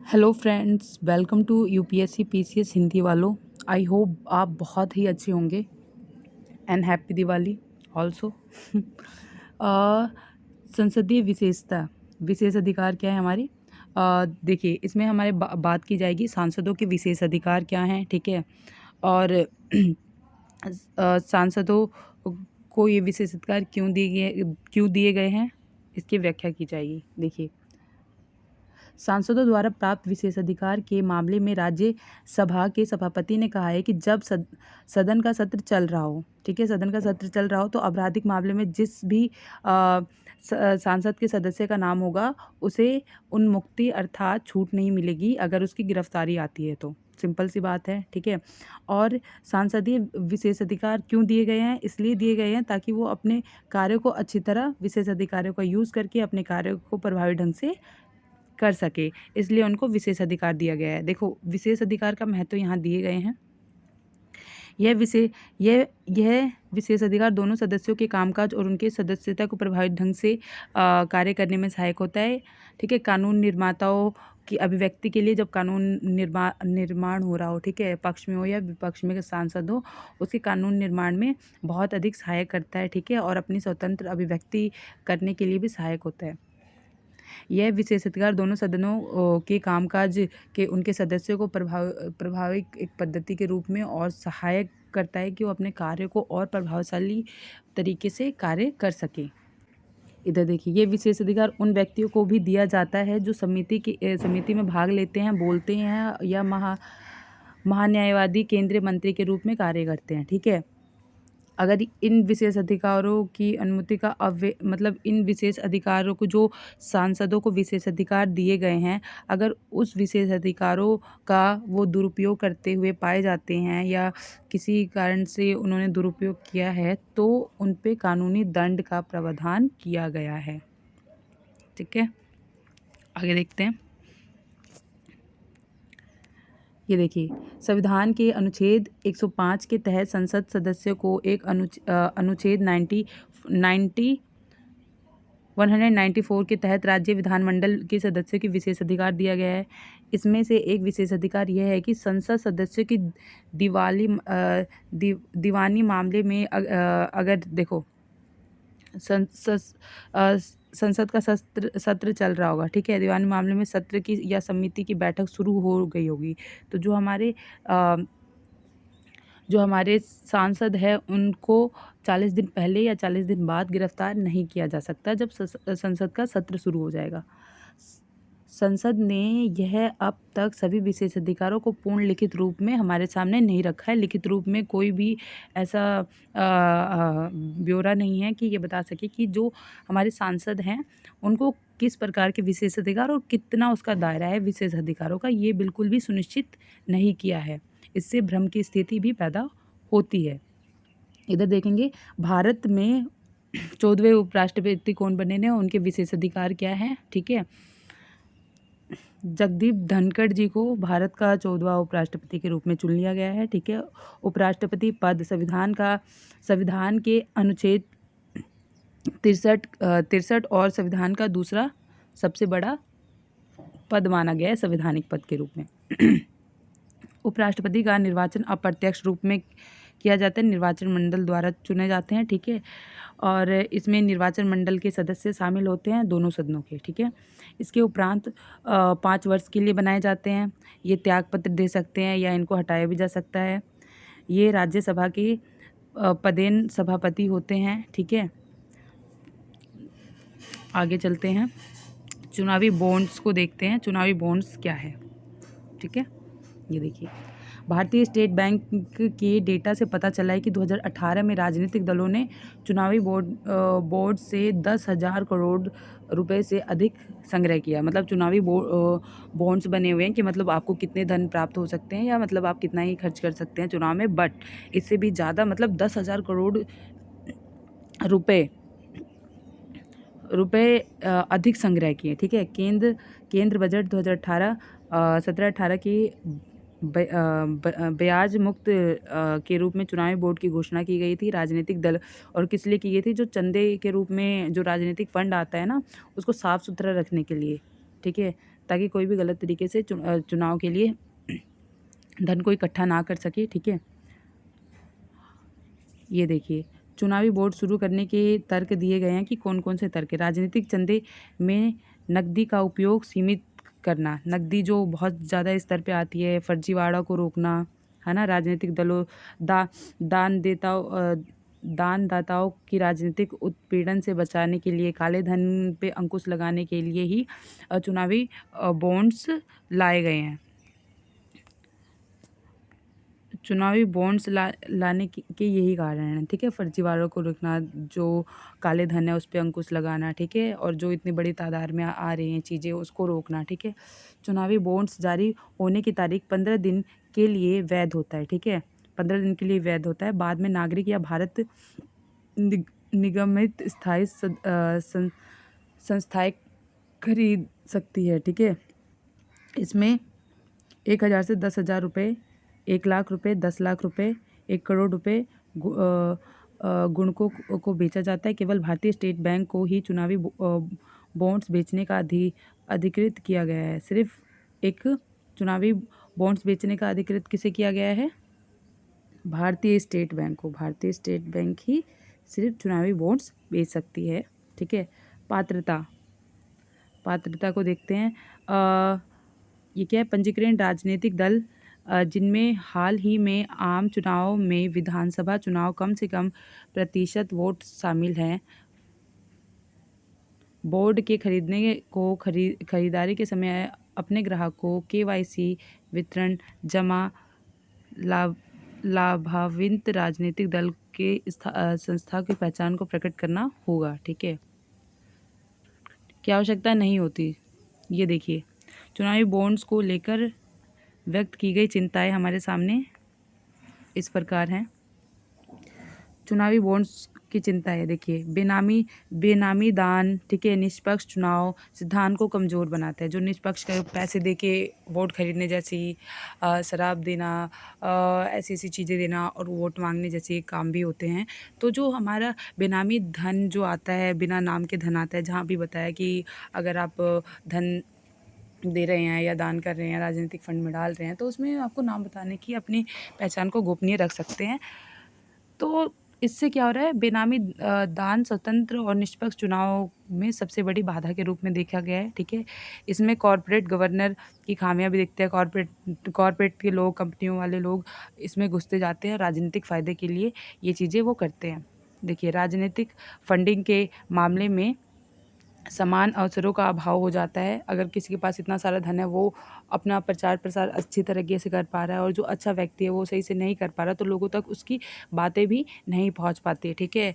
Hello friends, welcome to UPSC PCS Hindi वालों। I hope आप बहुत ही अच्छे होंगे एंड हैप्पी दिवाली ऑल्सो। संसदीय विशेष अधिकार क्या है हमारी। देखिए, इसमें हमारे बात की जाएगी सांसदों के विशेष अधिकार क्या हैं, ठीक है। और सांसदों को ये विशेष अधिकार क्यों दिए गए हैं, इसकी व्याख्या की जाएगी। देखिए, सांसदों द्वारा प्राप्त विशेषाधिकार के मामले में राज्य सभा के सभापति ने कहा है कि जब सदन का सत्र चल रहा हो, ठीक है, सदन का सत्र चल रहा हो तो आपराधिक मामले में जिस भी सांसद के सदस्य का नाम होगा उसे उन्मुक्ति अर्थात छूट नहीं मिलेगी अगर उसकी गिरफ्तारी आती है तो। सिंपल सी बात है, ठीक है। और सांसदीय विशेषाधिकार क्यों दिए गए हैं? इसलिए दिए गए हैं ताकि वो अपने कार्यों को अच्छी तरह विशेषाधिकारों का यूज़ करके अपने कार्यों को प्रभावी ढंग से कर सके, इसलिए उनको विशेष अधिकार दिया गया है। देखो, विशेष अधिकार का महत्व यहाँ दिए गए हैं। यह विशेष अधिकार दोनों सदस्यों के कामकाज और उनके सदस्यता को प्रभावित ढंग से कार्य करने में सहायक होता है, ठीक है। कानून निर्माताओं की अभिव्यक्ति के लिए जब कानून निर्माण हो रहा हो, ठीक है, पक्ष में हो या विपक्ष में सांसद हो, उसके कानून निर्माण में बहुत अधिक सहायक करता है, ठीक है, और अपनी स्वतंत्र अभिव्यक्ति करने के लिए भी सहायक होता है। यह विशेषाधिकार दोनों सदनों के कामकाज के उनके सदस्यों को प्रभावी एक पद्धति के रूप में और सहायक करता है कि वो अपने कार्य को और प्रभावशाली तरीके से कार्य कर सके। इधर देखिए, ये विशेषाधिकार उन व्यक्तियों को भी दिया जाता है जो समिति में भाग लेते हैं, बोलते हैं या महान्यायवादी केंद्रीय मंत्री के रूप में कार्य करते हैं, ठीक है। अगर इन विशेष अधिकारों की अनुमति का इन विशेष अधिकारों को जो सांसदों को विशेष अधिकार दिए गए हैं, अगर उस विशेष अधिकारों का वो दुरुपयोग करते हुए पाए जाते हैं या किसी कारण से उन्होंने दुरुपयोग किया है तो उन पे कानूनी दंड का प्रावधान किया गया है, ठीक है। आगे देखते हैं। ये देखिए, संविधान के अनुच्छेद 105 के तहत संसद सदस्य को एक अनुच्छेद 194 के तहत राज्य विधानमंडल के सदस्यों की विशेष अधिकार दिया गया है। इसमें से एक विशेष अधिकार यह है कि संसद सदस्यों की दीवानी मामले में अगर देखो, संसद का सत्र चल रहा होगा, ठीक है, दीवानी मामले में सत्र की या समिति की बैठक शुरू हो गई होगी, तो जो हमारे सांसद हैं उनको 40 दिन पहले या 40 दिन बाद गिरफ्तार नहीं किया जा सकता जब संसद का सत्र शुरू हो जाएगा। संसद ने यह अब तक सभी विशेषाधिकारों को पूर्ण लिखित रूप में हमारे सामने नहीं रखा है। लिखित रूप में कोई भी ऐसा ब्यौरा नहीं है कि ये बता सके कि जो हमारे सांसद हैं उनको किस प्रकार के विशेष अधिकार और कितना उसका दायरा है विशेष अधिकारों का, ये बिल्कुल भी सुनिश्चित नहीं किया है। इससे भ्रम की स्थिति भी पैदा होती है। इधर देखेंगे, भारत में 14वें उपराष्ट्रपति कौन बने हैं, उनके विशेष अधिकार क्या हैं, ठीक है। जगदीप धनखड़ जी को भारत का 14वां उपराष्ट्रपति के रूप में चुन लिया गया है, ठीक है। उपराष्ट्रपति पद संविधान के अनुच्छेद 63 और संविधान का दूसरा सबसे बड़ा पद माना गया है संवैधानिक पद के रूप में। उपराष्ट्रपति का निर्वाचन अप्रत्यक्ष रूप में किया जाता है, निर्वाचन मंडल द्वारा चुने जाते हैं, ठीक है। और इसमें निर्वाचन मंडल के सदस्य शामिल होते हैं दोनों सदनों के, ठीक है। इसके उपरांत 5 वर्ष के लिए बनाए जाते हैं। ये त्यागपत्र दे सकते हैं या इनको हटाया भी जा सकता है। ये राज्यसभा के पदेन सभापति होते हैं, ठीक है। आगे चलते हैं, चुनावी बॉन्ड्स को देखते हैं। चुनावी बॉन्ड्स क्या है, ठीक है। ये देखिए, भारतीय स्टेट बैंक के डेटा से पता चला है कि 2018 में राजनीतिक दलों ने चुनावी बोर्ड से 10,000 करोड़ रुपए से अधिक संग्रह किया। मतलब चुनावी बॉन्ड्स बने हुए हैं कि मतलब आपको कितने धन प्राप्त हो सकते हैं या मतलब आप कितना ही खर्च कर सकते हैं चुनाव में, बट इससे भी ज़्यादा मतलब 10,000 करोड़ रुपए अधिक संग्रह किए, ठीक है। केंद्र बजट 2017-18 की ब्याज मुक्त के रूप में चुनावी बोर्ड की घोषणा की गई थी। राजनीतिक दल और किस लिए की गई थी, जो चंदे के रूप में जो राजनीतिक फंड आता है ना, उसको साफ सुथरा रखने के लिए, ठीक है। ताकि कोई भी गलत तरीके से चुनाव के लिए धन को इकट्ठा ना कर सके। ठीक है, ये देखिए चुनावी बोर्ड शुरू करने के तर्क दिए गए हैं कि कौन कौन से तर्क है। राजनीतिक चंदे में नकदी का उपयोग सीमित करना, नकदी जो बहुत ज़्यादा स्तर पे आती है, फर्जीवाड़ा को रोकना, है ना। राजनीतिक दलों दानदाताओं की राजनीतिक उत्पीड़न से बचाने के लिए, काले धन पे अंकुश लगाने के लिए ही चुनावी बॉन्ड्स लाए गए हैं। चुनावी बॉन्ड्स लाने के यही कारण है। ठीक है, फर्जीवाड़ों को रोकना, जो काले धन है उस पर अंकुश लगाना। ठीक है, और जो इतनी बड़ी तादाद में आ रही हैं चीज़ें उसको रोकना। ठीक है, चुनावी बॉन्ड्स जारी होने की तारीख 15 दिन के लिए वैध होता है। ठीक है, 15 दिन के लिए वैध होता है। बाद में नागरिक या भारत निगमित स्थायी संस्थाएं खरीद सकती है। ठीक है, इसमें 1,000 से 10,000 रुपये, 1,00,000 रुपये, 10,00,000 रुपये, 1 करोड़ रुपये गुणकों को बेचा जाता है। केवल भारतीय स्टेट बैंक को ही चुनावी बॉन्ड्स बेचने का अधिकृत किया गया है। सिर्फ एक चुनावी बॉन्ड्स बेचने का अधिकृत किसे किया गया है? भारतीय स्टेट बैंक को। भारतीय स्टेट बैंक ही सिर्फ चुनावी बॉन्ड्स बेच सकती है। ठीक है, पात्रता को देखते हैं। ये क्या है? पंजीकृत राजनीतिक दल जिनमें हाल ही में आम चुनाव में विधानसभा चुनाव कम से कम प्रतिशत वोट शामिल हैं। बोर्ड के खरीदारी के समय अपने ग्राहकों KYC वितरण जमा लाभान्वित राजनीतिक दल के संस्था की पहचान को प्रकट करना होगा। ठीक है, क्या आवश्यकता नहीं होती। ये देखिए चुनावी बॉन्ड्स को लेकर व्यक्त की गई चिंताएं हमारे सामने इस प्रकार हैं। चुनावी बॉन्ड्स की चिंता है, देखिए बेनामी दान। ठीक है, निष्पक्ष चुनाव सिद्धांत को कमज़ोर बनाता है। जो निष्पक्ष पैसे दे के वोट खरीदने जैसी, शराब देना, ऐसी ऐसी चीज़ें देना और वोट मांगने जैसे काम भी होते हैं। तो जो हमारा बेनामी धन जो आता है, बिना नाम के धन आता है, जहाँ भी बताया कि अगर आप धन दे रहे हैं या दान कर रहे हैं, राजनीतिक फंड में डाल रहे हैं, तो उसमें आपको नाम बताने की अपनी पहचान को गोपनीय रख सकते हैं। तो इससे क्या हो रहा है? बेनामी दान स्वतंत्र और निष्पक्ष चुनाव में सबसे बड़ी बाधा के रूप में देखा गया है। ठीक है, इसमें कॉरपोरेट गवर्नर की खामियां भी देखते हैं। कॉरपोरेट के लोग, कंपनियों वाले लोग इसमें घुसते जाते हैं, राजनीतिक फ़ायदे के लिए ये चीज़ें वो करते हैं। देखिए राजनीतिक फंडिंग के मामले में समान अवसरों का अभाव हो जाता है। अगर किसी के पास इतना सारा धन है, वो अपना प्रचार प्रसार अच्छी तरीके से कर पा रहा है और जो अच्छा व्यक्ति है वो सही से नहीं कर पा रहा, तो लोगों तक उसकी बातें भी नहीं पहुंच पाती। ठीक है,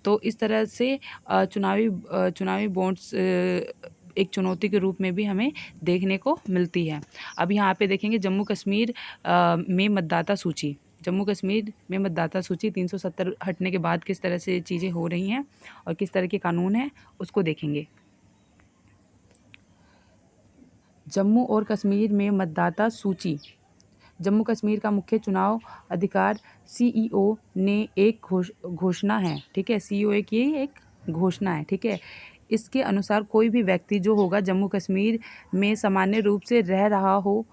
तो इस तरह से चुनावी बॉन्ड्स एक चुनौती के रूप में भी हमें देखने को मिलती है। अब यहाँ पे देखेंगे जम्मू कश्मीर में मतदाता सूची। जम्मू कश्मीर में मतदाता सूची 370 हटने के बाद किस तरह से चीज़ें हो रही हैं और किस तरह के कानून हैं उसको देखेंगे। जम्मू और कश्मीर में मतदाता सूची। जम्मू कश्मीर का मुख्य चुनाव अधिकार CEO ने एक घोषणा है। ठीक है, CEO की एक घोषणा है। ठीक है, इसके अनुसार कोई भी व्यक्ति जो होगा जम्मू कश्मीर में सामान्य रूप से रह रहा हो,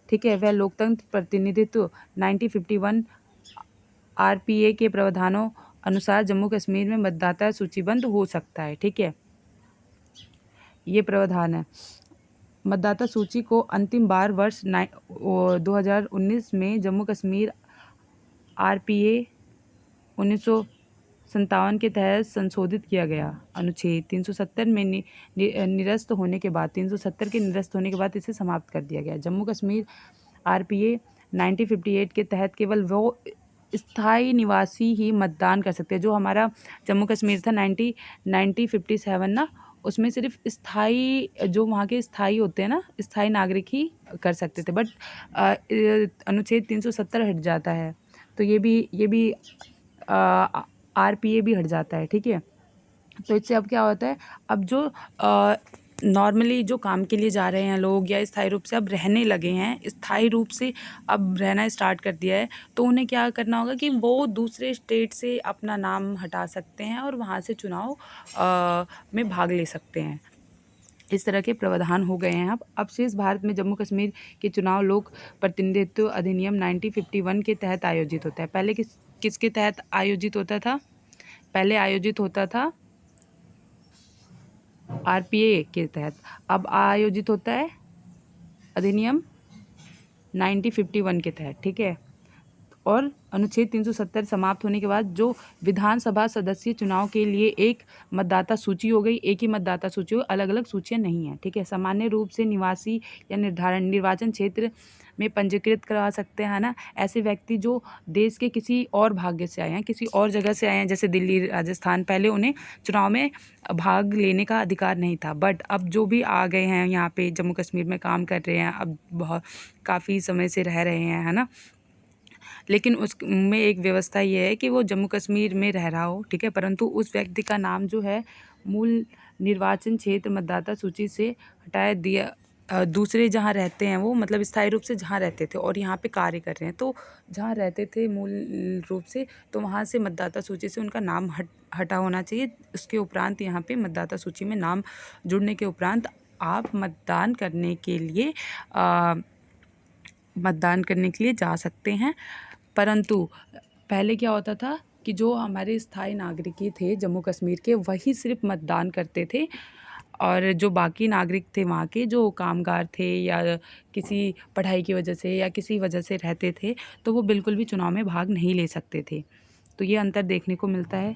ठीक है, वह लोकतंत्र प्रतिनिधित्व 1951 RPA के प्रावधानों अनुसार जम्मू कश्मीर में मतदाता सूचीबद्ध हो सकता है। ठीक है, ये प्रावधान है। मतदाता सूची को अंतिम बार वर्ष 2019 में जम्मू कश्मीर RPA 1957 के तहत संशोधित किया गया। अनुच्छेद 370 में निरस्त होने के बाद 370 के निरस्त होने के बाद इसे समाप्त कर दिया गया। जम्मू कश्मीर RPA 1958 के तहत केवल वो स्थायी निवासी ही मतदान कर सकते हैं। जो हमारा जम्मू कश्मीर था 1957 ना, उसमें सिर्फ स्थायी, जो वहाँ के स्थायी होते हैं ना, स्थायी नागरिक ही कर सकते थे। बट अनुच्छेद 370 हट जाता है, तो ये भी RPA भी हट जाता है। ठीक है, तो इससे अब क्या होता है? अब जो नॉर्मली जो काम के लिए जा रहे हैं लोग या स्थायी रूप से अब रहने लगे हैं, स्थायी रूप से अब रहना स्टार्ट कर दिया है, तो उन्हें क्या करना होगा कि वो दूसरे स्टेट से अपना नाम हटा सकते हैं और वहाँ से चुनाव में भाग ले सकते हैं। इस तरह के प्रावधान हो गए हैं। अब शेष भारत में जम्मू कश्मीर के चुनाव लोक प्रतिनिधित्व अधिनियम 1951 के तहत आयोजित होता है। पहले किसके तहत आयोजित होता था? पहले आयोजित होता था आरपीए के तहत, अब आयोजित होता है अधिनियम 1951 के तहत, ठीक है। और अनुच्छेद 370 समाप्त होने के बाद जो विधानसभा सदस्य चुनाव के लिए एक मतदाता सूची हो गई, एक ही मतदाता सूची हो, अलग अलग सूचियां नहीं है, ठीक है। सामान्य रूप से निवासी या निर्वाचन क्षेत्र में पंजीकृत करवा सकते हैं ना ऐसे व्यक्ति जो देश के किसी और भाग्य से आए हैं, किसी और जगह से आए हैं, जैसे दिल्ली, राजस्थान। पहले उन्हें चुनाव में भाग लेने का अधिकार नहीं था, बट अब जो भी आ गए हैं यहाँ पे जम्मू कश्मीर में काम कर रहे हैं, अब बहुत काफ़ी समय से रह रहे हैं, है ना। लेकिन उसमें एक व्यवस्था ये है कि वो जम्मू कश्मीर में रह रहा हो, ठीक है, परंतु उस व्यक्ति का नाम जो है मूल निर्वाचन क्षेत्र मतदाता सूची से हटाया दिया, दूसरे जहाँ रहते हैं वो, मतलब स्थायी रूप से जहाँ रहते थे और यहाँ पे कार्य कर रहे हैं, तो जहाँ रहते थे मूल रूप से, तो वहाँ से मतदाता सूची से उनका नाम हटा होना चाहिए। उसके उपरांत यहाँ पे मतदाता सूची में नाम जुड़ने के उपरांत आप मतदान करने के लिए जा सकते हैं। परंतु पहले क्या होता था कि जो हमारे स्थायी नागरिक थे जम्मू कश्मीर के, वही सिर्फ मतदान करते थे, और जो बाकी नागरिक थे वहाँ के, जो कामगार थे या किसी पढ़ाई की वजह से या किसी वजह से रहते थे, तो वो बिल्कुल भी चुनाव में भाग नहीं ले सकते थे। तो ये अंतर देखने को मिलता है।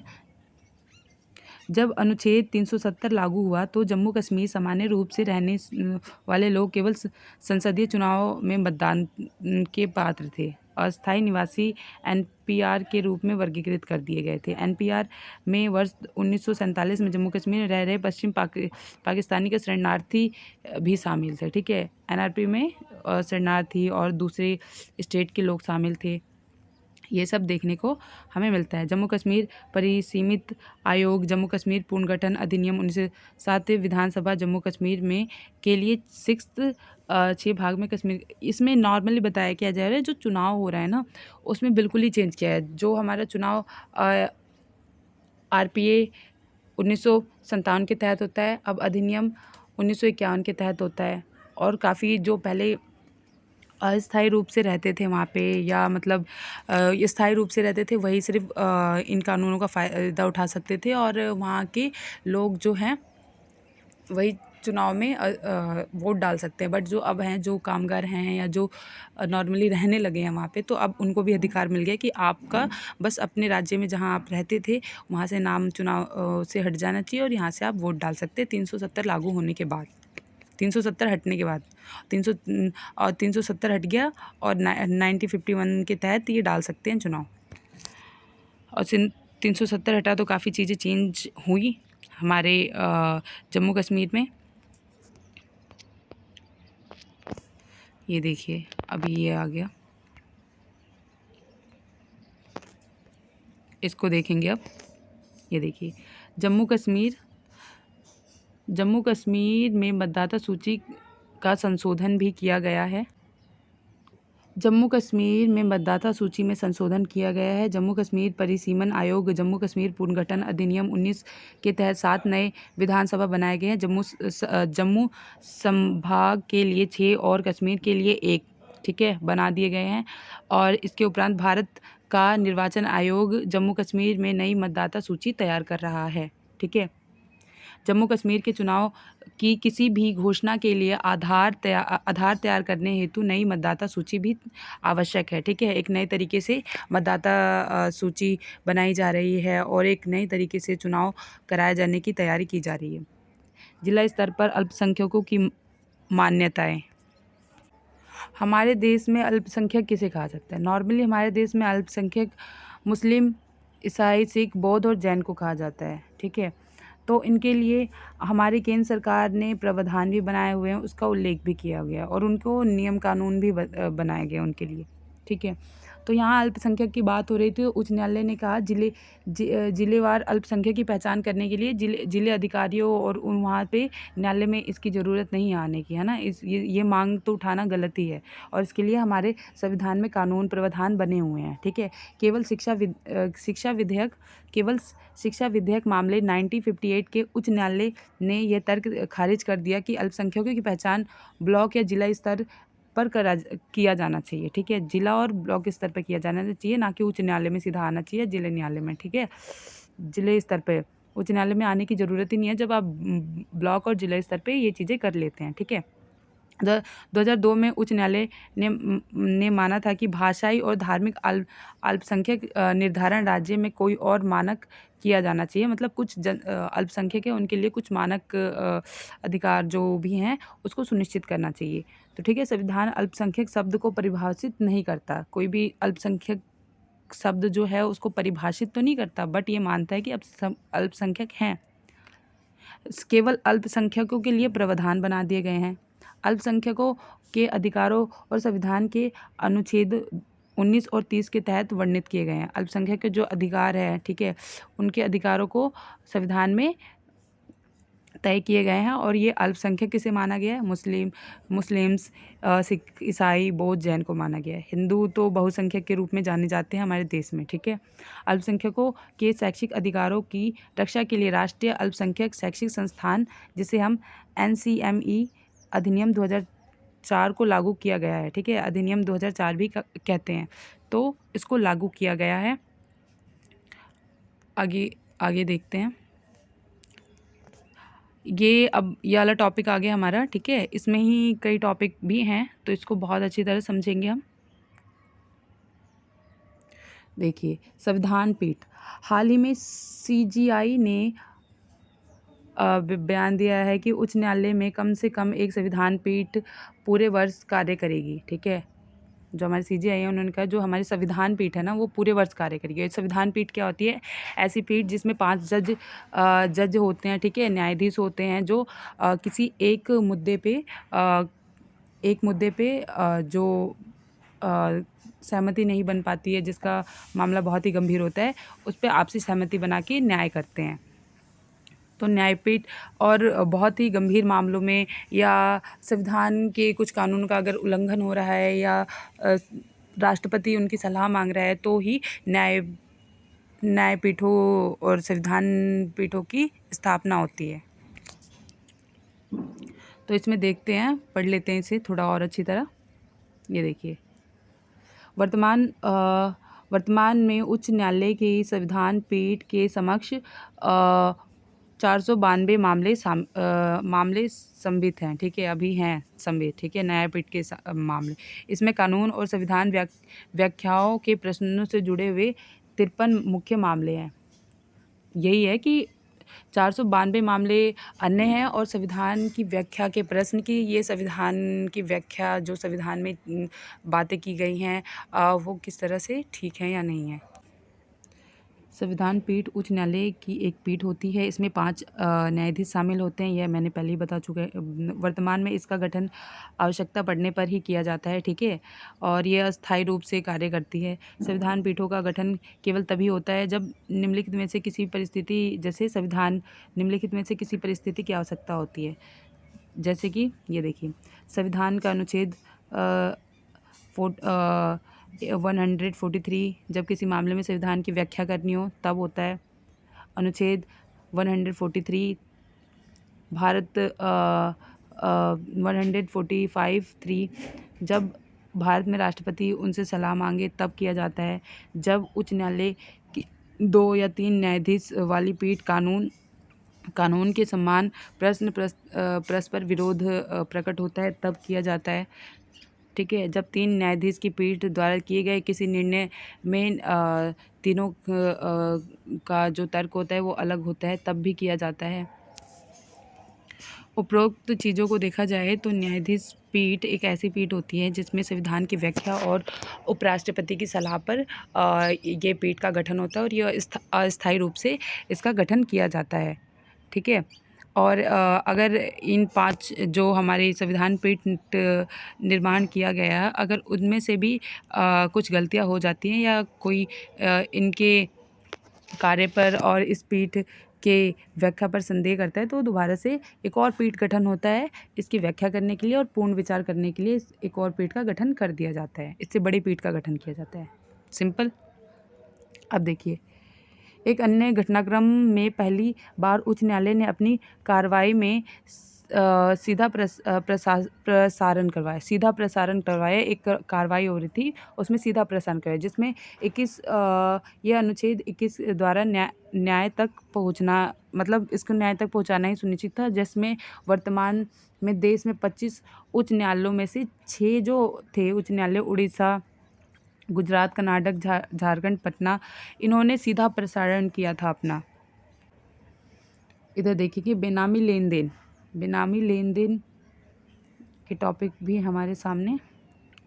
जब अनुच्छेद 370 लागू हुआ तो जम्मू कश्मीर सामान्य रूप से रहने वाले लोग केवल संसदीय चुनाव में मतदान के पात्र थे। अस्थायी निवासी एनपीआर के रूप में वर्गीकृत कर दिए गए थे। एनपीआर में वर्ष 1947 में जम्मू कश्मीर में रह रहे पश्चिम पाकिस्तानी के शरणार्थी भी शामिल थे, ठीक है। एनआरपी में शरणार्थी और दूसरे स्टेट के लोग शामिल थे। ये सब देखने को हमें मिलता है। जम्मू कश्मीर परिसीमित आयोग, जम्मू कश्मीर पुनर्गठन अधिनियम 1907, विधानसभा जम्मू कश्मीर में के लिए 6 भाग में कश्मीर। इसमें नॉर्मली बताया क्या जा रहा है, जो चुनाव हो रहा है ना उसमें बिल्कुल ही चेंज किया है। जो हमारा चुनाव आरपीए 1957 के तहत होता है, अब अधिनियम 1951 के तहत होता है। और काफ़ी जो पहले अस्थायी रूप से रहते थे वहाँ पे, या मतलब स्थायी रूप से रहते थे, वही सिर्फ इन कानूनों का फ़ायदा उठा सकते थे, और वहाँ के लोग जो हैं वही चुनाव में वोट डाल सकते हैं। बट जो अब हैं, जो कामगार हैं या जो नॉर्मली रहने लगे हैं वहाँ पे, तो अब उनको भी अधिकार मिल गया कि आपका बस अपने राज्य में जहाँ आप रहते थे वहाँ से नाम चुनाव से हट जाना चाहिए, और यहाँ से आप वोट डाल सकते हैं 370 लागू होने के बाद, 370 हटने के बाद। 370 हट गया और 1951 के तहत ये डाल सकते हैं चुनाव। और 370 हटा तो काफ़ी चीज़ें चेंज हुई हमारे जम्मू कश्मीर में। ये देखिए अभी ये आ गया, इसको देखेंगे अब। ये देखिए जम्मू कश्मीर में मतदाता सूची का संशोधन भी किया गया है। जम्मू कश्मीर में मतदाता सूची में संशोधन किया गया है। जम्मू कश्मीर परिसीमन आयोग, जम्मू कश्मीर पुनर्गठन अधिनियम 19 के तहत 7 नए विधानसभा बनाए गए हैं। जम्मू संभाग के लिए 6 और कश्मीर के लिए 1, ठीक है, बना दिए गए हैं। और इसके उपरांत भारत का निर्वाचन आयोग जम्मू कश्मीर में नई मतदाता सूची तैयार कर रहा है, ठीक है। जम्मू कश्मीर के चुनाव की किसी भी घोषणा के लिए आधार तैयार करने हेतु नई मतदाता सूची भी आवश्यक है, ठीक है। एक नए तरीके से मतदाता सूची बनाई जा रही है और एक नए तरीके से चुनाव कराए जाने की तैयारी की जा रही है। जिला स्तर पर अल्पसंख्यकों की मान्यताएं। हमारे देश में अल्पसंख्यक किसे कहा जाता है? नॉर्मली हमारे देश में अल्पसंख्यक मुस्लिम, ईसाई, सिख, बौद्ध और जैन को कहा जाता है, ठीक है। तो इनके लिए हमारी केंद्र सरकार ने प्रावधान भी बनाए हुए हैं, उसका उल्लेख भी किया गया और उनको नियम कानून भी बनाए गए उनके लिए, ठीक है। तो यहाँ अल्पसंख्यक की बात हो रही थी। उच्च न्यायालय ने कहा जिलेवार अल्पसंख्यक की पहचान करने के लिए जिले अधिकारियों और वहाँ पे न्यायालय में इसकी ज़रूरत नहीं आने की, है ना। ये मांग तो उठाना गलत ही है, और इसके लिए हमारे संविधान में कानून प्रावधान बने हुए हैं, ठीक है। केवल शिक्षा विधेयक मामले 1958 के उच्च न्यायालय ने यह तर्क खारिज कर दिया कि अल्पसंख्यकों की पहचान ब्लॉक या जिला स्तर पर किया जाना चाहिए, ठीक है। जिला और ब्लॉक स्तर पर किया जाना चाहिए, ना कि उच्च न्यायालय में सीधा आना चाहिए, जिले न्यायालय में, ठीक है। जिले स्तर पे उच्च न्यायालय में आने की ज़रूरत ही नहीं है, जब आप ब्लॉक और जिला स्तर पे ये चीज़ें कर लेते हैं, ठीक है। 2002 में उच्च न्यायालय ने माना था कि भाषाई और धार्मिक अल्पसंख्यक निर्धारण राज्य में कोई और मानक किया जाना चाहिए। मतलब कुछ अल्पसंख्यक है, उनके लिए कुछ मानक अधिकार जो भी हैं उसको सुनिश्चित करना चाहिए। तो ठीक है, संविधान अल्पसंख्यक शब्द को परिभाषित नहीं करता, कोई भी अल्पसंख्यक शब्द जो है उसको परिभाषित तो नहीं करता, बट ये मानता है कि अब सब अल्पसंख्यक हैं। केवल अल्पसंख्यकों के लिए प्रावधान बना दिए गए हैं। अल्पसंख्यकों के अधिकारों और संविधान के अनुच्छेद 19 और 30 के तहत वर्णित किए गए हैं। अल्पसंख्यक के जो अधिकार है, ठीक है, उनके अधिकारों को संविधान में तय किए गए हैं, और ये अल्पसंख्यक किसे माना गया है? मुस्लिम्स, सिख, ईसाई, बौद्ध, जैन को माना गया है। हिंदू तो बहुसंख्यक के रूप में जाने जाते हैं हमारे देश में, ठीक है। अल्पसंख्यकों के शैक्षिक अधिकारों की रक्षा के लिए राष्ट्रीय अल्पसंख्यक शैक्षिक संस्थान, जिसे हम NCME अधिनियम 2004 को लागू किया गया है, ठीक है। अधिनियम 2004 भी कहते हैं, तो इसको लागू किया गया है। आगे देखते हैं। ये वाला टॉपिक आ गया हमारा, ठीक है। इसमें ही कई टॉपिक भी हैं, तो इसको बहुत अच्छी तरह समझेंगे हम। देखिए, संविधान पीठ। हाल ही में CGI ने बयान दिया है कि उच्च न्यायालय में कम से कम एक संविधान पीठ पूरे वर्ष कार्य करेगी, ठीक है। जो हमारे CGI है उन्होंने कहा जो हमारी संविधान पीठ है ना, वो पूरे वर्ष कार्य करेगी। संविधान पीठ क्या होती है? ऐसी पीठ जिसमें 5 जज होते हैं, ठीक है, न्यायाधीश होते हैं, जो किसी एक मुद्दे पे जो सहमति नहीं बन पाती है, जिसका मामला बहुत ही गंभीर होता है, उस पर आपसी सहमति बना के न्याय करते हैं। तो न्यायपीठ, और बहुत ही गंभीर मामलों में या संविधान के कुछ कानून का अगर उल्लंघन हो रहा है या राष्ट्रपति उनकी सलाह मांग रहा है, तो ही न्यायपीठों और संविधान पीठों की स्थापना होती है। तो इसमें देखते हैं, पढ़ लेते हैं इसे थोड़ा और अच्छी तरह। ये देखिए, वर्तमान में उच्च न्यायालय की संविधान पीठ के समक्ष 492 मामले संबित हैं, ठीक है, अभी हैं संबित, ठीक है, न्यायपीठ के मामले। इसमें कानून और संविधान व्याख्याओं के प्रश्नों से जुड़े हुए 53 मुख्य मामले हैं। यही है कि 492 मामले अन्य हैं, और संविधान की व्याख्या के प्रश्न की, ये संविधान की व्याख्या जो संविधान में बातें की गई हैं वो किस तरह से ठीक है या नहीं है। संविधान पीठ उच्च न्यायालय की एक पीठ होती है। इसमें 5 न्यायाधीश शामिल होते हैं, यह मैंने पहले ही बता चुका है। वर्तमान में इसका गठन आवश्यकता पड़ने पर ही किया जाता है, ठीक है, और यह अस्थायी रूप से कार्य करती है। संविधान पीठों का गठन केवल तभी होता है जब निम्नलिखित में से किसी परिस्थिति की आवश्यकता होती है। जैसे कि ये देखिए, संविधान का अनुच्छेद 143, जब किसी मामले में संविधान की व्याख्या करनी हो तब होता है। अनुच्छेद 143 145(3), जब भारत में राष्ट्रपति उनसे सलाह मांगे तब किया जाता है। जब उच्च न्यायालय की 2 या 3 न्यायाधीश वाली पीठ कानून के समान परस्पर विरोध प्रकट होता है तब किया जाता है, ठीक है। जब 3 न्यायाधीश की पीठ द्वारा किए गए किसी निर्णय में तीनों का जो तर्क होता है वो अलग होता है तब भी किया जाता है। उपरोक्त चीज़ों को देखा जाए तो न्यायाधीश पीठ एक ऐसी पीठ होती है जिसमें संविधान की व्याख्या और उपराष्ट्रपति की सलाह पर ये पीठ का गठन होता है, और यह अस्थायी रूप से इसका गठन किया जाता है, ठीक है। और अगर इन 5 जो हमारे संविधान पीठ निर्माण किया गया है, अगर उनमें से भी कुछ गलतियाँ हो जाती हैं या कोई इनके कार्य पर और इस पीठ के व्याख्या पर संदेह करता है, तो दोबारा से एक और पीठ गठन होता है इसकी व्याख्या करने के लिए और पूर्ण विचार करने के लिए एक और पीठ का गठन कर दिया जाता है। इससे बड़ी पीठ का गठन किया जाता है। सिंपल। अब देखिए, एक अन्य घटनाक्रम में पहली बार उच्च न्यायालय ने अपनी कार्रवाई में सीधा प्रसारण करवाया। एक कार्रवाई हो रही थी, उसमें सीधा प्रसारण करवाया, जिसमें 21 यह अनुच्छेद 21 द्वारा न्याय तक पहुंचना, मतलब इसको न्याय तक पहुंचाना ही सुनिश्चित था, जिसमें वर्तमान में देश में 25 उच्च न्यायालयों में से 6 जो थे उच्च न्यायालय, उड़ीसा, गुजरात, कर्नाटक, झारखंड, पटना, इन्होंने सीधा प्रसारण किया था अपना। इधर देखिए कि बेनामी लेन देन के टॉपिक भी हमारे सामने,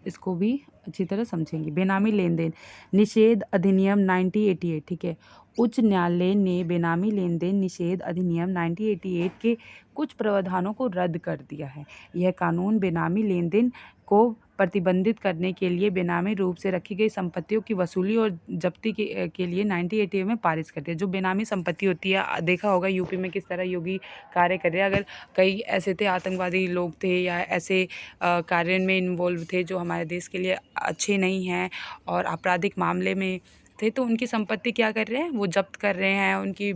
इसको भी अच्छी तरह समझेंगे। बेनामी लेन देन निषेध अधिनियम 1988, ठीक है। उच्च न्यायालय ने बेनामी लेन देन निषेध अधिनियम 1988 के कुछ प्रावधानों को रद्द कर दिया है। यह कानून बेनामी लेन देन को प्रतिबंधित करने के लिए बेनामी रूप से रखी गई संपत्तियों की वसूली और जब्ती के लिए 1988 में पारित कर दिया। जो बेनामी संपत्ति होती है, देखा होगा यूपी में किस तरह योगी कार्य कर रहे हैं। अगर कई ऐसे थे आतंकवादी लोग थे या ऐसे कार्य में इन्वॉल्व थे जो हमारे देश के लिए अच्छे नहीं हैं और आपराधिक मामले में थे, तो उनकी संपत्ति क्या कर रहे हैं, वो जब्त कर रहे हैं, उनकी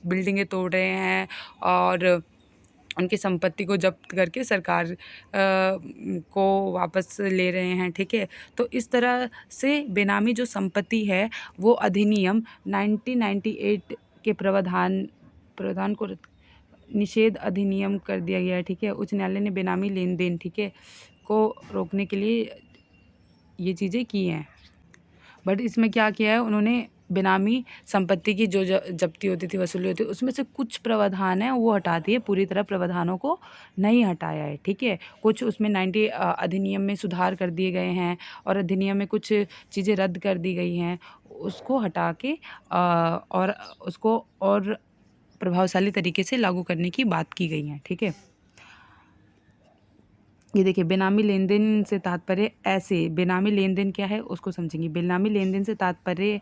बिल्डिंगें तोड़ रहे हैं और उनकी संपत्ति को जब्त करके सरकार को वापस ले रहे हैं, ठीक है। तो इस तरह से बेनामी जो संपत्ति है वो अधिनियम 1998 के प्रावधान को निषेध अधिनियम कर दिया गया है, ठीक है। उच्च न्यायालय ने बेनामी लेन देन, ठीक है, को रोकने के लिए ये चीज़ें की हैं। बट इसमें क्या किया है उन्होंने, बेनामी संपत्ति की जो जब्ती होती थी, वसूली होती थी, उसमें से कुछ प्रावधान है वो हटा दिए, पूरी तरह प्रावधानों को नहीं हटाया है, ठीक है। कुछ उसमें 90 अधिनियम में सुधार कर दिए गए हैं और अधिनियम में कुछ चीज़ें रद्द कर दी गई हैं, उसको हटा के और उसको और प्रभावशाली तरीके से लागू करने की बात की गई है, ठीक है। ये देखिए, बेनामी लेन देन से तात्पर्य ऐसे, बेनामी लेन देन क्या है उसको समझेंगे। बेनामी लेन देन से तात्पर्य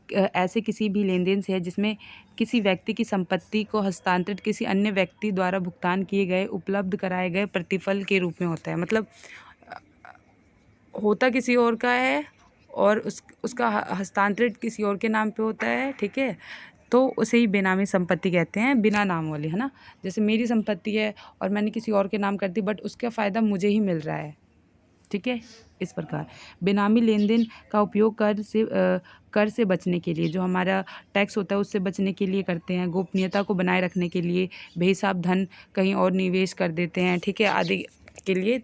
ऐसे किसी भी लेन देन से है जिसमें किसी व्यक्ति की संपत्ति को हस्तांतरित किसी अन्य व्यक्ति द्वारा भुगतान किए गए उपलब्ध कराए गए प्रतिफल के रूप में होता है। मतलब होता किसी और का है और उसका हस्तांतरित किसी और के नाम पे होता है, ठीक है, तो उसे ही बेनामी संपत्ति कहते हैं, बिना नाम वाली, है ना। जैसे मेरी संपत्ति है और मैंने किसी और के नाम कर दी, बट उसका फ़ायदा मुझे ही मिल रहा है, ठीक है। इस प्रकार बेनामी लेन देन का उपयोग कर से बचने के लिए, जो हमारा टैक्स होता है उससे बचने के लिए करते हैं, गोपनीयता को बनाए रखने के लिए, बेहिसाब धन कहीं और निवेश कर देते हैं, ठीक है, आदि के लिए।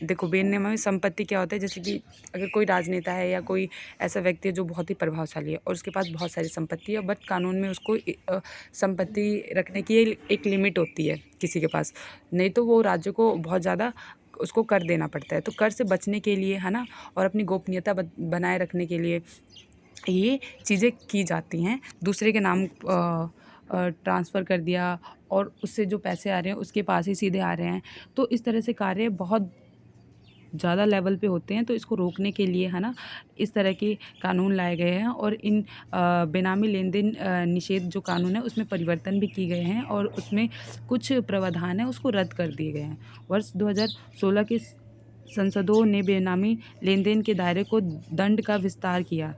देखो, बेनामी संपत्ति क्या होता है, जैसे कि अगर कोई राजनेता है या कोई ऐसा व्यक्ति है जो बहुत ही प्रभावशाली है और उसके पास बहुत सारी संपत्ति है, बट कानून में उसको संपत्ति रखने की एक लिमिट होती है किसी के पास, नहीं तो वो राज्य को बहुत ज़्यादा उसको कर देना पड़ता है। तो कर से बचने के लिए, है ना, और अपनी गोपनीयता बनाए रखने के लिए ये चीज़ें की जाती हैं। दूसरे के नाम ट्रांसफ़र कर दिया और उससे जो पैसे आ रहे हैं उसके पास ही सीधे आ रहे हैं, तो इस तरह से कार्य बहुत ज़्यादा लेवल पे होते हैं। तो इसको रोकने के लिए, है ना, इस तरह के कानून लाए गए हैं और इन बेनामी लेन देन निषेध जो कानून है उसमें परिवर्तन भी किए गए हैं और उसमें कुछ प्रावधान है उसको रद्द कर दिए गए हैं। वर्ष 2016 के संसदों ने बेनामी लेन देन के दायरे को दंड का विस्तार किया।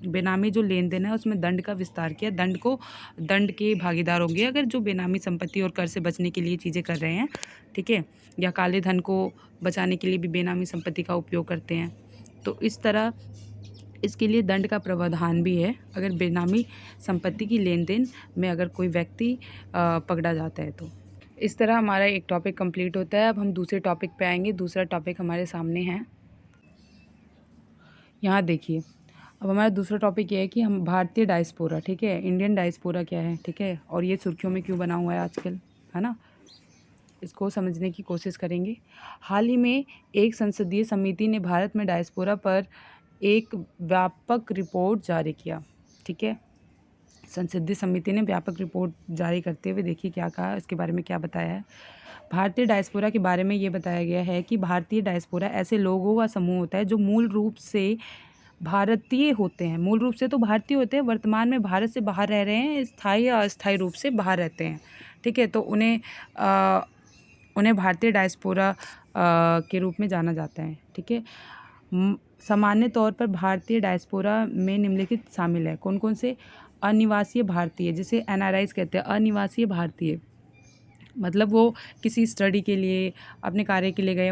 बेनामी जो लेन देन है उसमें दंड का विस्तार किया, दंड के भागीदार होंगे अगर जो बेनामी संपत्ति और कर से बचने के लिए चीज़ें कर रहे हैं, ठीक है, या काले धन को बचाने के लिए भी बेनामी संपत्ति का उपयोग करते हैं। तो इस तरह इसके लिए दंड का प्रावधान भी है अगर बेनामी संपत्ति की लेन देन में अगर कोई व्यक्ति पकड़ा जाता है तो। इस तरह हमारा एक टॉपिक कंप्लीट होता है। अब हम दूसरे टॉपिक पे आएंगे। दूसरा टॉपिक हमारे सामने है, यहाँ देखिए। अब हमारा दूसरा टॉपिक ये है कि हम भारतीय डायस्पोरा, ठीक है, इंडियन डायस्पोरा क्या है, ठीक है, और ये सुर्खियों में क्यों बना हुआ है आजकल, है ना, इसको समझने की कोशिश करेंगे। हाल ही में एक संसदीय समिति ने भारत में डायस्पोरा पर एक व्यापक रिपोर्ट जारी किया, ठीक है। संसदीय समिति ने व्यापक रिपोर्ट जारी करते हुए देखिए क्या कहा, इसके बारे में क्या बताया है। भारतीय डायस्पोरा के बारे में ये बताया गया है कि भारतीय डायस्पोरा ऐसे लोगों का समूह होता है जो मूल रूप से भारतीय होते हैं, मूल रूप से तो भारतीय होते हैं, वर्तमान में भारत से बाहर रह रहे हैं, स्थायी या अस्थायी रूप से बाहर रहते हैं, ठीक है। तो उन्हें भारतीय डायस्पोरा के रूप में जाना जाता है, ठीक है। सामान्य तौर पर भारतीय डायस्पोरा में निम्नलिखित शामिल है, कौन कौन से? अनिवासीय भारतीय, जिसे NRIs कहते हैं, अनिवासीय भारतीय, मतलब वो किसी स्टडी के लिए, अपने कार्य के लिए गए,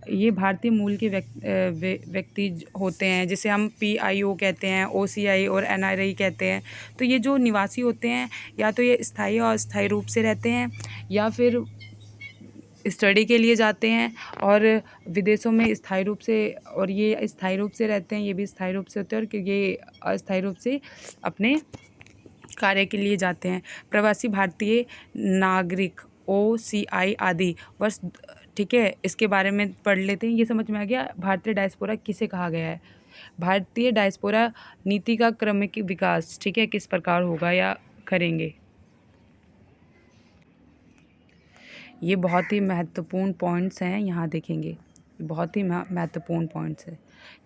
ये भारतीय मूल के व्यक्ति होते हैं, जिसे हम PIO कहते हैं, OCI और NRI कहते हैं। तो ये जो निवासी होते हैं, या तो ये स्थायी और अस्थायी रूप से रहते हैं, या फिर स्टडी के लिए जाते हैं और विदेशों में स्थायी रूप से, और ये स्थायी रूप से रहते हैं, ये भी स्थायी रूप से होते हैं, और ये अस्थायी रूप से अपने कार्य के लिए जाते हैं। प्रवासी भारतीय नागरिक OCI आदि वर्ष, ठीक है, इसके बारे में पढ़ लेते हैं। ये समझ में आ गया भारतीय डायस्पोरा किसे कहा गया है। भारतीय डायस्पोरा नीति का क्रमिक विकास, ठीक है, किस प्रकार होगा या करेंगे। ये बहुत ही महत्वपूर्ण पॉइंट्स हैं, यहाँ देखेंगे, बहुत ही महत्वपूर्ण पॉइंट्स है।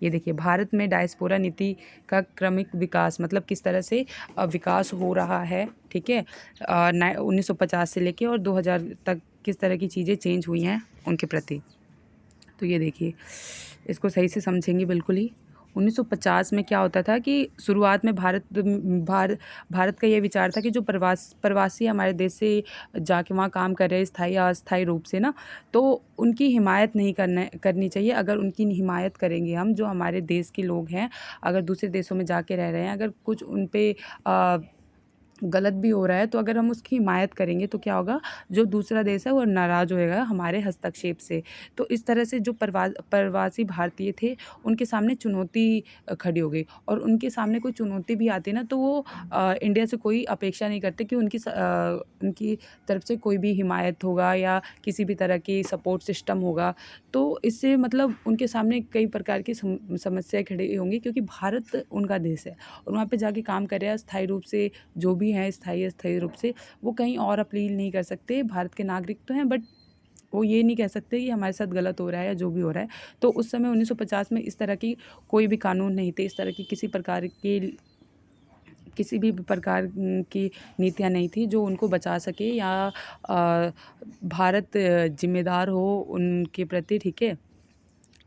ये देखिए, भारत में डायस्पोरा नीति का क्रमिक विकास, मतलब किस तरह से विकास हो रहा है, ठीक है। 1950 से लेके और 2000 तक किस तरह की चीज़ें चेंज हुई हैं उनके प्रति। तो ये देखिए, इसको सही से समझेंगे बिल्कुल ही। 1950 में क्या होता था कि शुरुआत में भारत का ये विचार था कि जो प्रवासी हमारे देश से जाके वहाँ काम कर रहे हैं स्थायी या अस्थायी रूप से ना, तो उनकी हिमायत नहीं करनी चाहिए। अगर उनकी हिमायत करेंगे हम, जो हमारे देश के लोग हैं, अगर दूसरे देशों में जाके रह रहे हैं, अगर कुछ उन पे गलत भी हो रहा है, तो अगर हम उसकी हिमायत करेंगे तो क्या होगा, जो दूसरा देश है वो नाराज़ होएगा हमारे हस्तक्षेप से। तो इस तरह से जो प्रवासी भारतीय थे, उनके सामने चुनौती खड़ी हो गई, और उनके सामने कोई चुनौती भी आती ना, तो वो इंडिया से कोई अपेक्षा नहीं करते कि उनकी तरफ से कोई भी हिमायत होगा या किसी भी तरह की सपोर्ट सिस्टम होगा। तो इससे मतलब उनके सामने कई प्रकार की समस्याएं खड़ी होंगी, क्योंकि भारत उनका देश है और वहाँ पे जाके काम कर रहे हैं स्थायी रूप से, जो भी हैं स्थायी अस्थायी रूप से, वो कहीं और अपील नहीं कर सकते। भारत के नागरिक तो हैं, बट वो ये नहीं कह सकते कि हमारे साथ गलत हो रहा है या जो भी हो रहा है। तो उस समय 1950 में इस तरह की कोई भी कानून नहीं थे, इस तरह की किसी भी प्रकार की नीतियाँ नहीं थी जो उनको बचा सके, या भारत जिम्मेदार हो उनके प्रति, ठीक है।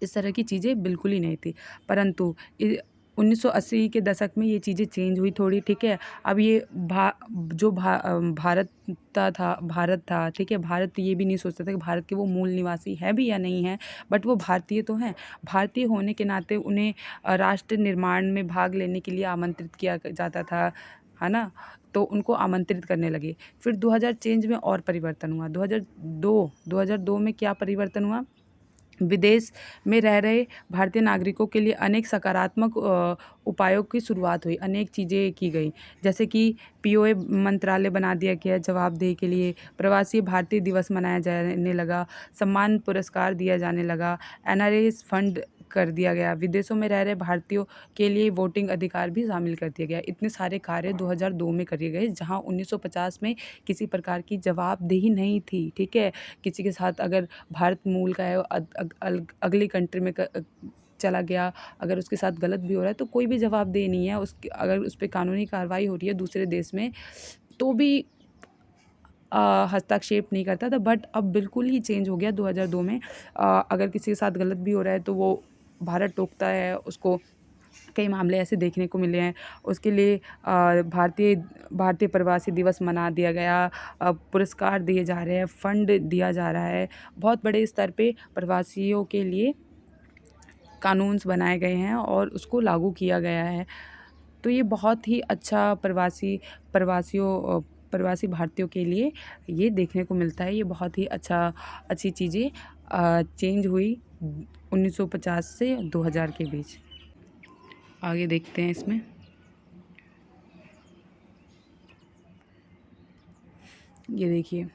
इस तरह की चीज़ें बिल्कुल ही नहीं थी। परंतु 1980 के दशक में ये चीज़ें चेंज हुई थोड़ी, ठीक है। अब ये भारत था, ठीक है। भारत ये भी नहीं सोचता था कि भारत के वो मूल निवासी है भी या नहीं है, बट वो भारतीय तो हैं। भारतीय होने के नाते उन्हें राष्ट्र निर्माण में भाग लेने के लिए आमंत्रित किया जाता था, है ना। तो उनको आमंत्रित करने लगे। फिर 2000 चेंज में और परिवर्तन हुआ। 2002 में क्या परिवर्तन हुआ, विदेश में रह रहे भारतीय नागरिकों के लिए अनेक सकारात्मक उपायों की शुरुआत हुई, अनेक चीज़ें की गई, जैसे कि POA मंत्रालय बना दिया गया जवाबदेही के लिए, प्रवासी भारतीय दिवस मनाया जाने लगा, सम्मान पुरस्कार दिया जाने लगा, NRIs फंड कर दिया गया, विदेशों में रह रहे भारतीयों के लिए वोटिंग अधिकार भी शामिल कर दिया गया। इतने सारे कार्य 2002 में करे गए, जहां 1950 में किसी प्रकार की जवाबदेही नहीं थी, ठीक है। किसी के साथ अगर भारत मूल का है, अगली कंट्री में चला गया, अगर उसके साथ गलत भी हो रहा है तो कोई भी जवाबदेही नहीं है। अगर उस पर कानूनी कार्रवाई हो रही है दूसरे देश में, तो भी हस्तक्षेप नहीं करता था। बट अब बिल्कुल ही चेंज हो गया 2002 में। अगर किसी के साथ गलत भी हो रहा है तो वो भारत टोकता है उसको। कई मामले ऐसे देखने को मिले हैं। उसके लिए भारतीय प्रवासी दिवस मना दिया गया, पुरस्कार दिए जा रहे हैं, फंड दिया जा रहा है, बहुत बड़े स्तर पे प्रवासियों के लिए कानून्स बनाए गए हैं और उसको लागू किया गया है। तो ये बहुत ही अच्छा प्रवासी भारतीयों के लिए ये देखने को मिलता है। ये बहुत ही अच्छी चीज़ें चेंज हुई 1950 से 2000 के बीच। आगे देखते हैं इसमें। ये देखिए,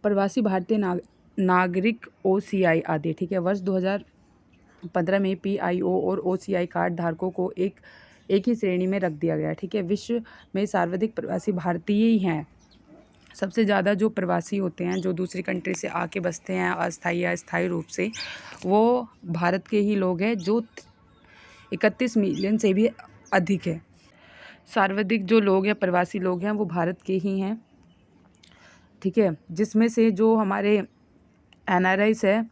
प्रवासी भारतीय नागरिक OCI आदि, ठीक है। वर्ष 2015 में PIO और OCI कार्ड धारकों को एक एक ही श्रेणी में रख दिया गया है। ठीक है, विश्व में सर्वाधिक प्रवासी भारतीय ही हैं। सबसे ज़्यादा जो प्रवासी होते हैं, जो दूसरी कंट्री से आके बसते हैं अस्थायी या स्थायी रूप से, वो भारत के ही लोग हैं, जो 31 मिलियन से भी अधिक है। सर्वाधिक जो लोग हैं, प्रवासी लोग हैं, वो भारत के ही हैं। ठीक है, जिसमें से जो हमारे NRIs है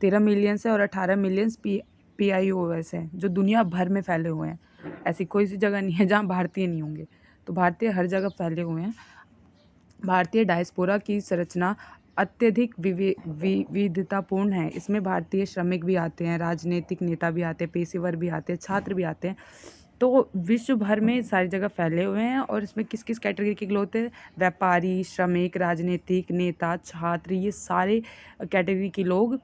13 मिलियन से और 18 मिलियन PIOS हैं, जो दुनिया भर में फैले हुए हैं। ऐसी कोई सी जगह नहीं है जहाँ भारतीय नहीं होंगे, तो भारतीय हर जगह फैले हुए हैं। भारतीय डायस्पोरा की संरचना अत्यधिक विविधतापूर्ण है। इसमें भारतीय श्रमिक भी आते हैं, राजनीतिक नेता भी आते हैं, पेशेवर भी आते हैं, छात्र भी आते हैं। तो विश्व भर में सारी जगह फैले हुए हैं। और इसमें किस किस कैटेगरी के लोग होते हैं? व्यापारी, श्रमिक, राजनीतिक नेता, छात्र, ये सारे कैटेगरी के लोग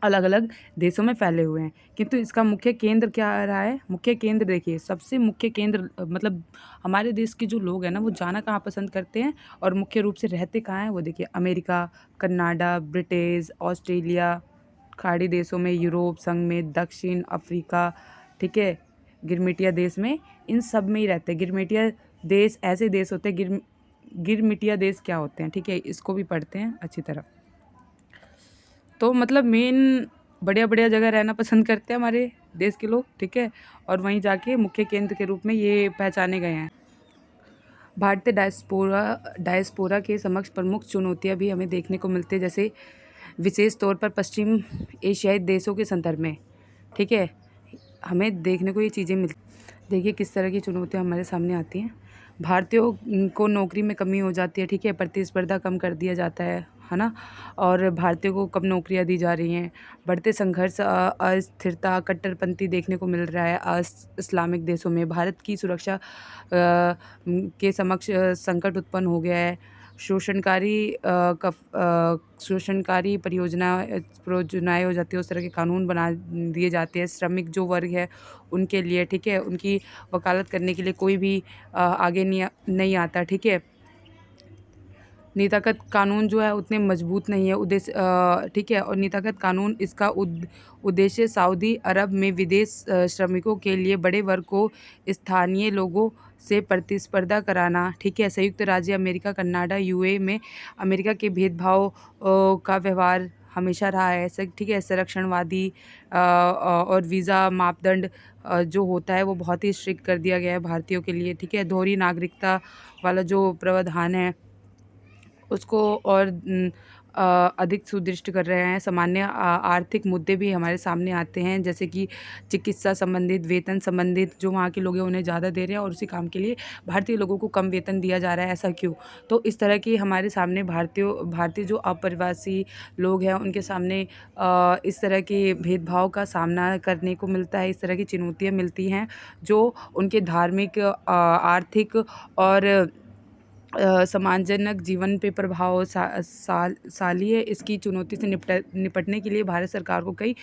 अलग अलग देशों में फैले हुए हैं। किंतु इसका मुख्य केंद्र क्या आ रहा है? मुख्य केंद्र देखिए, सबसे मुख्य केंद्र मतलब हमारे देश के जो लोग हैं ना, वो जाना कहाँ पसंद करते हैं और मुख्य रूप से रहते कहाँ हैं? वो देखिए, अमेरिका, कनाडा, ब्रिटेन, ऑस्ट्रेलिया, खाड़ी देशों में, यूरोप संघ में, दक्षिण अफ्रीका, ठीक है, गिरमिटिया देश में, इन सब में ही रहते हैं। गिरमिटिया देश ऐसे देश होते हैं, गिरमिटिया देश क्या होते हैं? ठीक है, इसको भी पढ़ते हैं अच्छी तरह। तो मतलब मेन बढ़िया बढ़िया जगह रहना पसंद करते हैं हमारे देश के लोग। ठीक है, और वहीं जाके मुख्य केंद्र के रूप में ये पहचाने गए हैं। भारतीय डायस्पोरा के समक्ष प्रमुख चुनौतियां भी हमें देखने को मिलती है, जैसे विशेष तौर पर पश्चिम एशियाई देशों के संदर्भ में। ठीक है, हमें देखने को ये चीज़ें मिलती। देखिए किस तरह की चुनौतियाँ हमारे सामने आती हैं। भारतीयों को नौकरी में कमी हो जाती है। ठीक है, प्रतिस्पर्धा कम कर दिया जाता है ना, और भारतीयों को कम नौकरियां दी जा रही हैं। बढ़ते संघर्ष, अस्थिरता, कट्टरपंथी देखने को मिल रहा है इस्लामिक देशों में। भारत की सुरक्षा के समक्ष संकट उत्पन्न हो गया है। शोषणकारी परियोजनाएं हो जाती है, उस तरह के कानून बना दिए जाते हैं। श्रमिक जो वर्ग है उनके लिए, ठीक है, उनकी वकालत करने के लिए कोई भी आगे नहीं आता। ठीक है, नीतिगत कानून जो है उतने मजबूत नहीं है उद्देश्य। ठीक है, और नीतिगत कानून इसका उद्देश्य सऊदी अरब में विदेश श्रमिकों के लिए बड़े वर्ग को स्थानीय लोगों से प्रतिस्पर्धा कराना। ठीक है, संयुक्त राज्य अमेरिका, कनाडा, UAE में अमेरिका के भेदभाव का व्यवहार हमेशा रहा है। ठीक है, संरक्षणवादी और वीज़ा मापदंड जो होता है वो बहुत ही स्ट्रिक्ट कर दिया गया है भारतीयों के लिए। ठीक है, दोहरी नागरिकता वाला जो प्रावधान है उसको और अधिक सुदृढ़ कर रहे हैं। सामान्य आर्थिक मुद्दे भी हमारे सामने आते हैं, जैसे कि चिकित्सा संबंधित, वेतन संबंधित। जो वहाँ के लोग हैं उन्हें ज़्यादा दे रहे हैं और उसी काम के लिए भारतीय लोगों को कम वेतन दिया जा रहा है, ऐसा क्यों? तो इस तरह की हमारे सामने भारतीय जो अप्रवासी लोग हैं उनके सामने इस तरह के भेदभाव का सामना करने को मिलता है। इस तरह की चुनौतियाँ मिलती हैं जो उनके धार्मिक, आर्थिक और सम्मानजनक जीवन पे प्रभाव साली है। इसकी चुनौती से निपटने के लिए भारत सरकार को कई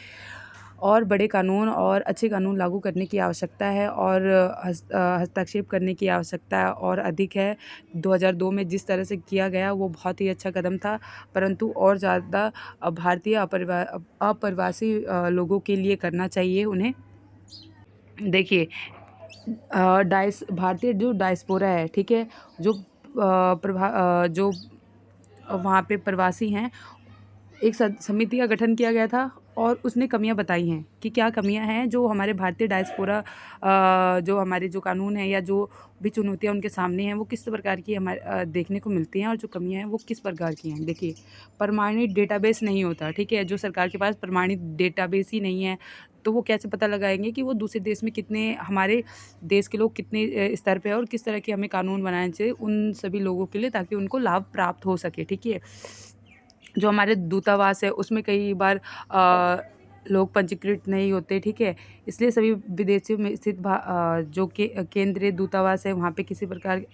और बड़े कानून और अच्छे कानून लागू करने की आवश्यकता है और हस्तक्षेप करने की आवश्यकता है और अधिक है। 2002 में जिस तरह से किया गया वो बहुत ही अच्छा कदम था, परंतु और ज़्यादा भारतीय अप्रवासी लोगों के लिए करना चाहिए उन्हें। देखिए, भारतीय जो डायस्पोरा है, ठीक है, जो जो वहाँ पे प्रवासी हैं, एक समिति का गठन किया गया था और उसने कमियां बताई हैं कि क्या कमियां हैं जो हमारे भारतीय डायस्पोरा, जो हमारे जो कानून है या जो भी चुनौतियां उनके सामने हैं वो किस प्रकार की हमारे देखने को मिलती हैं और जो कमियां हैं वो किस प्रकार की हैं। देखिए, प्रमाणित डेटाबेस नहीं होता। ठीक है, जो सरकार के पास प्रमाणित डेटाबेस ही नहीं है तो वो कैसे पता लगाएंगे कि वो दूसरे देश में कितने, हमारे देश के लोग कितने स्तर पे है और किस तरह के हमें कानून बनाने चाहिए उन सभी लोगों के लिए, ताकि उनको लाभ प्राप्त हो सके। ठीक है, जो हमारे दूतावास है उसमें कई बार लोग पंजीकृत नहीं होते। ठीक है, इसलिए सभी विदेशों में स्थित जो केंद्रीय दूतावास है वहाँ पे किसी प्रकार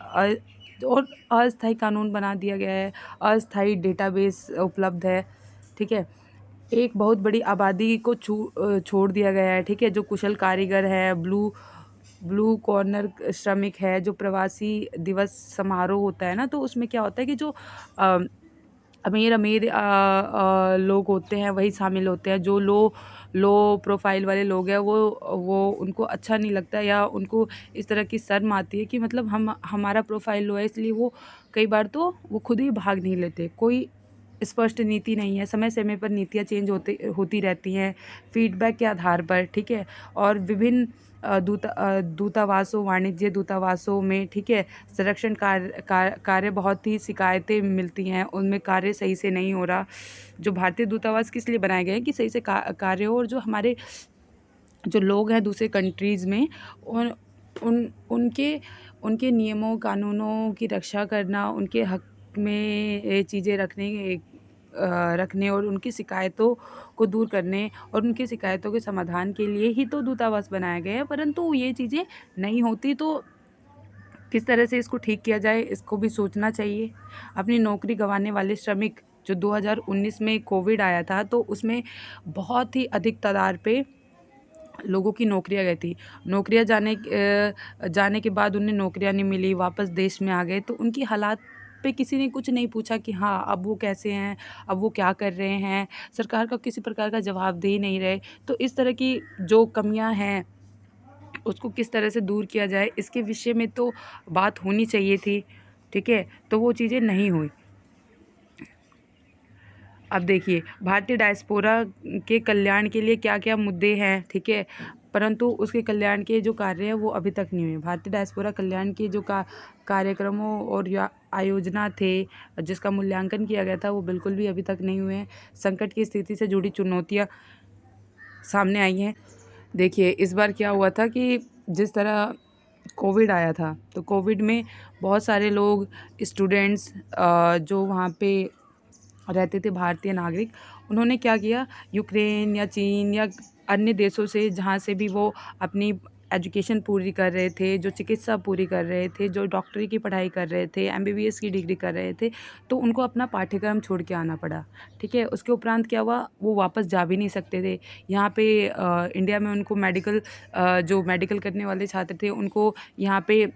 और अस्थायी कानून बना दिया गया है, अस्थायी डेटाबेस उपलब्ध है। ठीक है, एक बहुत बड़ी आबादी को छोड़ दिया गया है। ठीक है, जो कुशल कारीगर है, ब्लू कॉर्नर श्रमिक है, जो प्रवासी दिवस समारोह होता है ना, तो उसमें क्या होता है कि जो अमीर अमीर लोग होते हैं वही शामिल होते हैं। जो लो प्रोफाइल वाले लोग हैं वो उनको अच्छा नहीं लगता, या उनको इस तरह की शर्म आती है कि मतलब हमारा प्रोफाइल लो है, इसलिए वो कई बार तो वो खुद ही भाग नहीं लेते। कोई स्पष्ट नीति नहीं है, समय समय पर नीतियाँ चेंज होती रहती हैं फीडबैक के आधार पर, ठीक है। और विभिन्न दूतावासों, वाणिज्य दूतावासों में, ठीक है, संरक्षण कार्य बहुत ही शिकायतें मिलती हैं, उनमें कार्य सही से नहीं हो रहा। जो भारतीय दूतावास किस लिए बनाए गए हैं कि सही से कार्य हो, और जो हमारे जो लोग हैं दूसरे कंट्रीज़ में उन उन उनके उनके नियमों कानूनों की रक्षा करना, उनके हक में ये चीज़ें रखने और उनकी शिकायतों को दूर करने और उनकी शिकायतों के समाधान के लिए ही तो दूतावास बनाए गए हैं। परंतु ये चीज़ें नहीं होती, तो किस तरह से इसको ठीक किया जाए, इसको भी सोचना चाहिए। अपनी नौकरी गंवाने वाले श्रमिक, जो 2019 में कोविड आया था, तो उसमें बहुत ही अधिक तादाद पे लोगों की नौकरियां गई थी। नौकरियां जाने के बाद उन्हें नौकरियां नहीं मिली, वापस देश में आ गए, तो उनकी हालात पे किसी ने कुछ नहीं पूछा कि हाँ अब वो कैसे हैं, अब वो क्या कर रहे हैं। सरकार का किसी प्रकार का जवाब दे ही नहीं रहे। तो इस तरह की जो कमियां हैं उसको किस तरह से दूर किया जाए, इसके विषय में तो बात होनी चाहिए थी, ठीक है। तो वो चीज़ें नहीं हुई। अब देखिए भारतीय डायस्पोरा के कल्याण के लिए क्या क्या मुद्दे हैं, ठीक है, परंतु उसके कल्याण के जो कार्य हैं वो अभी तक नहीं हुए। भारतीय डायस्पोरा कल्याण के जो कार्यक्रमों और आयोजना थे जिसका मूल्यांकन किया गया था वो बिल्कुल भी अभी तक नहीं हुए हैं। संकट की स्थिति से जुड़ी चुनौतियाँ सामने आई हैं। देखिए इस बार क्या हुआ था कि जिस तरह कोविड आया था, तो कोविड में बहुत सारे लोग स्टूडेंट्स जो वहाँ पे रहते थे, भारतीय नागरिक, उन्होंने क्या किया, यूक्रेन या चीन या अन्य देशों से जहाँ से भी वो अपनी एजुकेशन पूरी कर रहे थे, जो चिकित्सा पूरी कर रहे थे, जो डॉक्टरी की पढ़ाई कर रहे थे, एमबीबीएस की डिग्री कर रहे थे, तो उनको अपना पाठ्यक्रम छोड़ के आना पड़ा, ठीक है। उसके उपरांत क्या हुआ, वो वापस जा भी नहीं सकते थे। यहाँ पे इंडिया में उनको जो मेडिकल करने वाले छात्र थे उनको यहाँ पे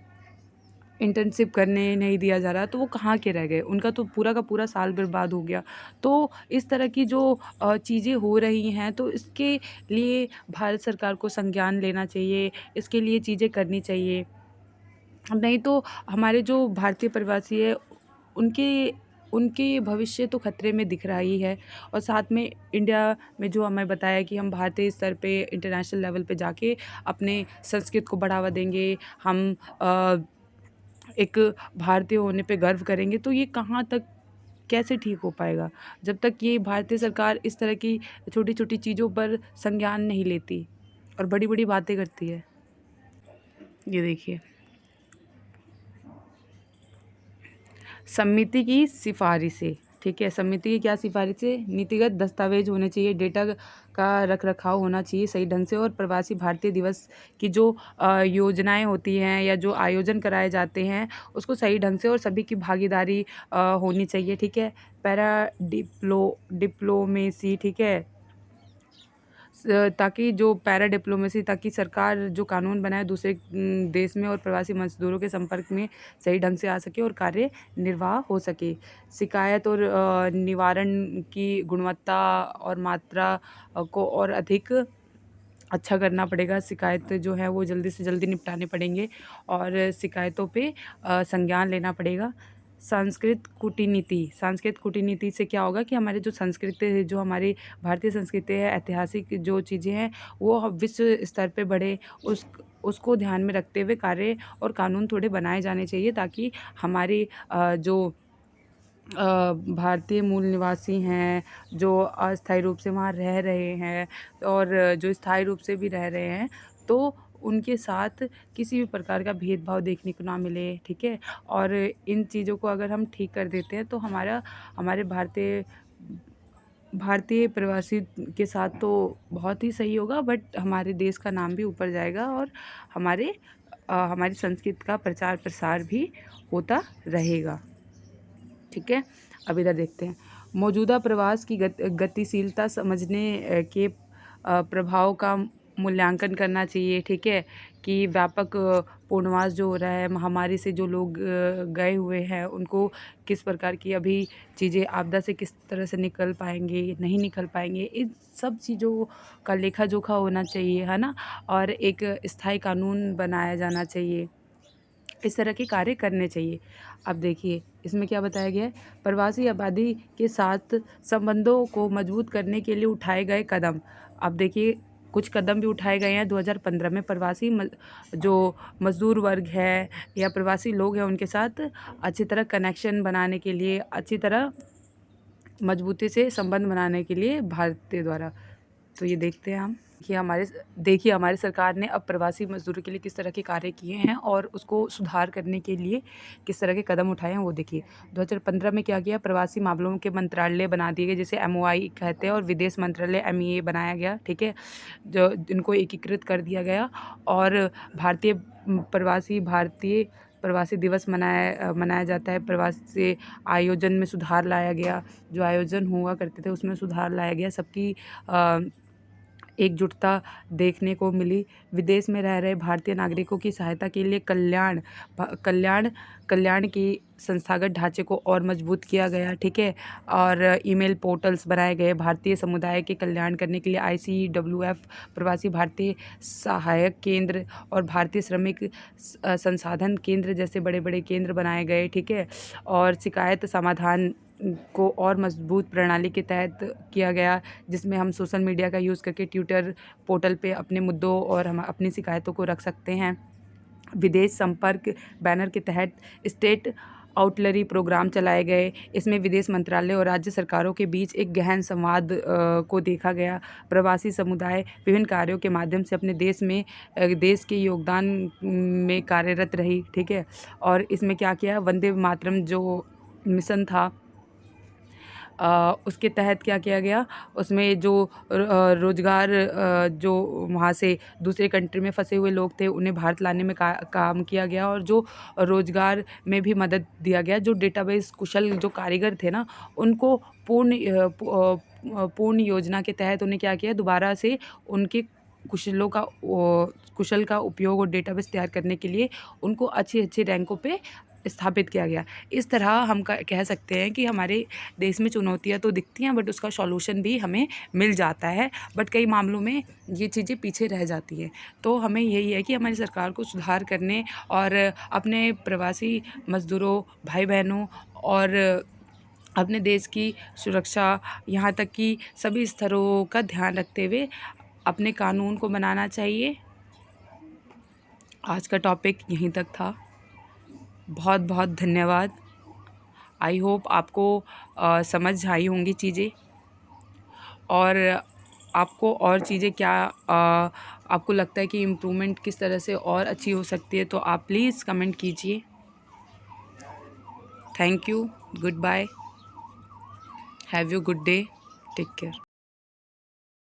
इंटर्नशिप करने नहीं दिया जा रहा, तो वो कहाँ के रह गए, उनका तो पूरा का पूरा साल बर्बाद हो गया। तो इस तरह की जो चीज़ें हो रही हैं, तो इसके लिए भारत सरकार को संज्ञान लेना चाहिए, इसके लिए चीज़ें करनी चाहिए। नहीं तो हमारे जो भारतीय प्रवासी है उनके उनके भविष्य तो खतरे में दिख रहा ही है। और साथ में इंडिया में जो हमें बताया कि हम भारतीय स्तर पे इंटरनेशनल लेवल पे जाके अपने संस्कृत को बढ़ावा देंगे, हम एक भारतीय होने पे गर्व करेंगे, तो ये कहाँ तक कैसे ठीक हो पाएगा जब तक ये भारतीय सरकार इस तरह की छोटी छोटी चीज़ों पर संज्ञान नहीं लेती और बड़ी बड़ी बातें करती है। ये देखिए समिति की सिफारिशें, ठीक है, समिति की क्या सिफारिशें, नीतिगत दस्तावेज होने चाहिए, डेटा का रख रखाव होना चाहिए सही ढंग से, और प्रवासी भारतीय दिवस की जो योजनाएं होती हैं या जो आयोजन कराए जाते हैं उसको सही ढंग से और सभी की भागीदारी होनी चाहिए, ठीक है। डिप्लोमेसी, ठीक है, ताकि जो पैरा डिप्लोमेसी, ताकि सरकार जो कानून बनाए दूसरे देश में और प्रवासी मजदूरों के संपर्क में सही ढंग से आ सके और कार्य निर्वाह हो सके। शिकायत और निवारण की गुणवत्ता और मात्रा को और अधिक अच्छा करना पड़ेगा। शिकायत जो है वो जल्दी से जल्दी निपटाने पड़ेंगे और शिकायतों पे संज्ञान लेना पड़ेगा। सांस्कृतिक कूटनीति से क्या होगा कि हमारे जो संस्कृति, जो हमारी भारतीय संस्कृति है, ऐतिहासिक जो चीज़ें हैं वो विश्व स्तर पे बढ़े, उसको ध्यान में रखते हुए कार्य और कानून थोड़े बनाए जाने चाहिए, ताकि हमारी जो भारतीय मूल निवासी हैं, जो अस्थायी रूप से वहाँ रह रहे हैं और जो स्थायी रूप से भी रह रहे हैं, तो उनके साथ किसी भी प्रकार का भेदभाव देखने को ना मिले, ठीक है। और इन चीज़ों को अगर हम ठीक कर देते हैं तो हमारे भारतीय प्रवासी के साथ तो बहुत ही सही होगा, बट हमारे देश का नाम भी ऊपर जाएगा और हमारी संस्कृति का प्रचार प्रसार भी होता रहेगा, ठीक है। अब इधर देखते हैं, मौजूदा प्रवास की गतिशीलता समझने के प्रभाव का मूल्यांकन करना चाहिए, ठीक है, कि व्यापक पूर्णवास जो हो रहा है, महामारी से जो लोग गए हुए हैं, उनको किस प्रकार की अभी चीज़ें आपदा से किस तरह से निकल पाएँगे, नहीं निकल पाएँगे, इन सब चीज़ों का लेखा-जोखा होना चाहिए, है ना? और एक स्थायी कानून बनाया जाना चाहिए। इस तरह के कार्य करने चाहिए। अब देखिए, इसमें क्या बताया गया है, प्रवासी आबादी के साथ संबंधों को मजबूत करने के लिए उठाए गए कदम। अब देखिए, कुछ कदम भी उठाए गए हैं 2015 में प्रवासी जो मज़दूर वर्ग है या प्रवासी लोग हैं, उनके साथ अच्छी तरह कनेक्शन बनाने के लिए, अच्छी तरह मजबूती से संबंध बनाने के लिए भारतीय द्वारा। तो ये देखते हैं हम कि हमारी सरकार ने अब प्रवासी मज़दूरों के लिए किस तरह के कार्य किए हैं और उसको सुधार करने के लिए किस तरह के कदम उठाए हैं, वो देखिए। 2015 में क्या किया, प्रवासी मामलों के मंत्रालय बना दिए गए, जिसे MOI कहते हैं, और विदेश मंत्रालय MEA बनाया गया, ठीक है, जो जिनको एकीकृत कर दिया गया। और भारतीय प्रवासी दिवस मनाया जाता है। प्रवासी आयोजन में सुधार लाया गया, जो आयोजन हुआ करते थे उसमें सुधार लाया गया, सबकी एकजुटता देखने को मिली। विदेश में रह रहे भारतीय नागरिकों की सहायता के लिए कल्याण की संस्थागत ढांचे को और मजबूत किया गया, ठीक है, और ईमेल पोर्टल्स बनाए गए। भारतीय समुदाय के कल्याण करने के लिए ICWF, प्रवासी भारतीय सहायक केंद्र और भारतीय श्रमिक संसाधन केंद्र जैसे बड़े-बड़े केंद्र बनाए गए, ठीक है, और शिकायत समाधान को और मजबूत प्रणाली के तहत किया गया, जिसमें हम सोशल मीडिया का यूज़ करके ट्विटर पोर्टल पे अपने मुद्दों और हम अपनी शिकायतों को रख सकते हैं। विदेश संपर्क बैनर के तहत स्टेट आउटरीच प्रोग्राम चलाए गए। इसमें विदेश मंत्रालय और राज्य सरकारों के बीच एक गहन संवाद को देखा गया। प्रवासी समुदाय विभिन्न कार्यों के माध्यम से अपने देश के योगदान में कार्यरत रही, ठीक है। और इसमें क्या किया, वंदे मातरम जो मिशन था, उसके तहत क्या किया गया, उसमें जो रोज़गार, जो वहाँ से दूसरे कंट्री में फंसे हुए लोग थे, उन्हें भारत लाने में काम किया गया, और जो रोज़गार में भी मदद दिया गया। जो डेटाबेस कुशल जो कारीगर थे ना, उनको पूर्ण योजना के तहत उन्हें क्या किया, दोबारा से उनके कुशल का उपयोग और डेटाबेस तैयार करने के लिए उनको अच्छे रैंकों पे स्थापित किया गया। इस तरह हम कह सकते हैं कि हमारे देश में चुनौतियाँ तो दिखती हैं, बट उसका सॉल्यूशन भी हमें मिल जाता है, बट कई मामलों में ये चीज़ें पीछे रह जाती हैं। तो हमें यही है कि हमारी सरकार को सुधार करने और अपने प्रवासी मज़दूरों, भाई बहनों और अपने देश की सुरक्षा, यहाँ तक कि सभी स्तरों का ध्यान रखते हुए अपने कानून को बनाना चाहिए। आज का टॉपिक यहीं तक था। बहुत बहुत धन्यवाद। आई होप आपको समझ आई होंगी चीज़ें, और आपको और चीज़ें क्या आपको लगता है कि इम्प्रूवमेंट किस तरह से और अच्छी हो सकती है, तो आप प्लीज़ कमेंट कीजिए। Thank you, goodbye, have you good day, take care.